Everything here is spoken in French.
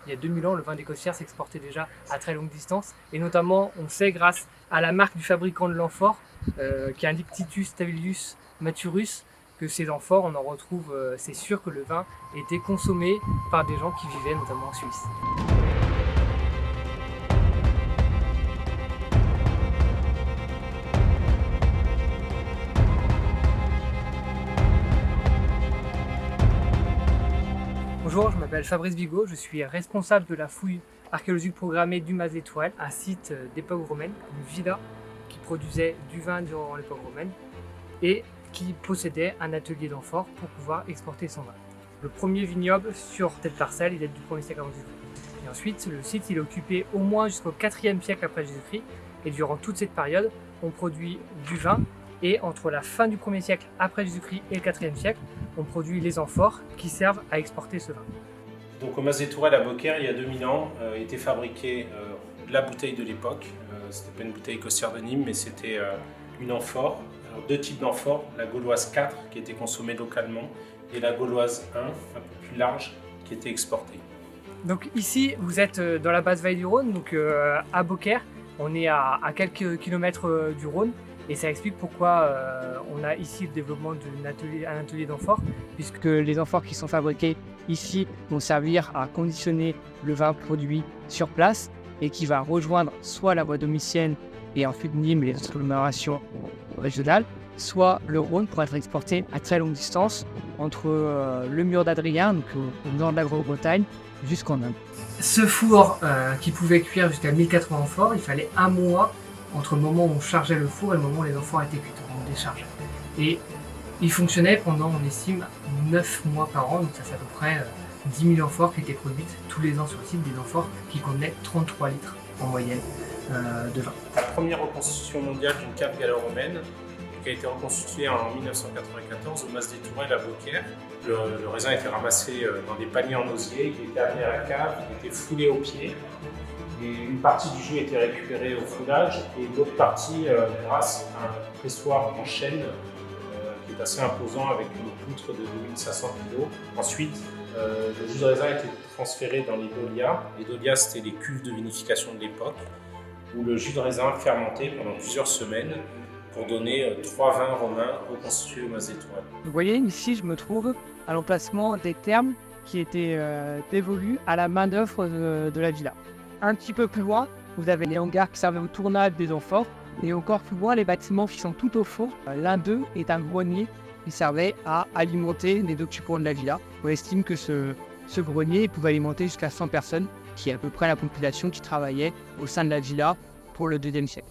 Il y a 2000 ans, le vin d'Écossière s'exportait déjà à très longue distance. Et notamment, on sait grâce à la marque du fabricant de l'amphore, qui indique Titus Stabilius Maturus, que ces amphores, on en retrouve, c'est sûr que le vin était consommé par des gens qui vivaient notamment en Suisse. Bonjour, je m'appelle Fabrice Bigot, je suis responsable de la fouille archéologique programmée du Mas d'Étoile, un site d'époque romaine, une villa qui produisait du vin durant l'époque romaine et qui possédait un atelier d'amphore pour pouvoir exporter son vin. Le premier vignoble sur cette parcelle, il date du 1er siècle avant Jésus-Christ. Et ensuite, le site il est occupé au moins jusqu'au 4e siècle après Jésus-Christ et durant toute cette période, on produit du vin. Et entre la fin du 1er siècle après Jésus-Christ et le 4e siècle, on produit les amphores qui servent à exporter ce vin. Donc au Mas d'Étoile à Beaucaire, il y a 2000 ans, était fabriquée la bouteille de l'époque. C'était pas une bouteille écossière de Nîmes, mais c'était une amphore. Alors, deux types d'amphores, la gauloise 4 qui était consommée localement et la gauloise 1, un peu plus large, qui était exportée. Donc ici, vous êtes dans la basse vallée du Rhône, donc à Beaucaire. On est à quelques kilomètres du Rhône. Et ça explique pourquoi on a ici le développement d'un atelier d'amphore, puisque les amphores qui sont fabriqués ici vont servir à conditionner le vin produit sur place et qui va rejoindre soit la voie domitienne et ensuite Nîmes et les autres agglomérations régionales, soit le Rhône pour être exporté à très longue distance entre le mur d'Adrien, donc au nord de la Grande-Bretagne, jusqu'en Inde. Ce four qui pouvait cuire jusqu'à 1080 amphores, il fallait un mois entre le moment où on chargeait le four et le moment où les amphores étaient cuites, on déchargeait. Et il fonctionnait pendant, on estime, 9 mois par an, donc ça fait à peu près 10 000 amphores qui étaient produites tous les ans sur le site, des amphores qui contenaient 33 litres en moyenne de vin. La première reconstitution mondiale d'une cave gallo-romaine qui a été reconstituée en 1994 au Mas d'Étoile à Beaucaire. Le raisin était ramassé dans des paniers en osier, qui était amené à la cave, il était foulé aux pieds. Et une partie du jus était récupérée au foulage et l'autre partie grâce à un pressoir en chêne qui est assez imposant avec une poutre de 2500 kg. Ensuite, le jus de raisin était transféré dans les dolias. Les dolias, c'était les cuves de vinification de l'époque où le jus de raisin fermentait pendant plusieurs semaines pour donner 3 vins romains reconstitués au Mas d'Étoile. Vous voyez, ici, je me trouve à l'emplacement des thermes qui étaient dévolus à la main-d'œuvre de la villa. Un petit peu plus loin, vous avez les hangars qui servaient au tournage des amphores. Et encore plus loin, les bâtiments qui sont tout au fond. L'un d'eux est un grenier qui servait à alimenter les occupants de la villa. On estime que ce grenier pouvait alimenter jusqu'à 100 personnes, qui est à peu près la population qui travaillait au sein de la villa pour le 2e siècle.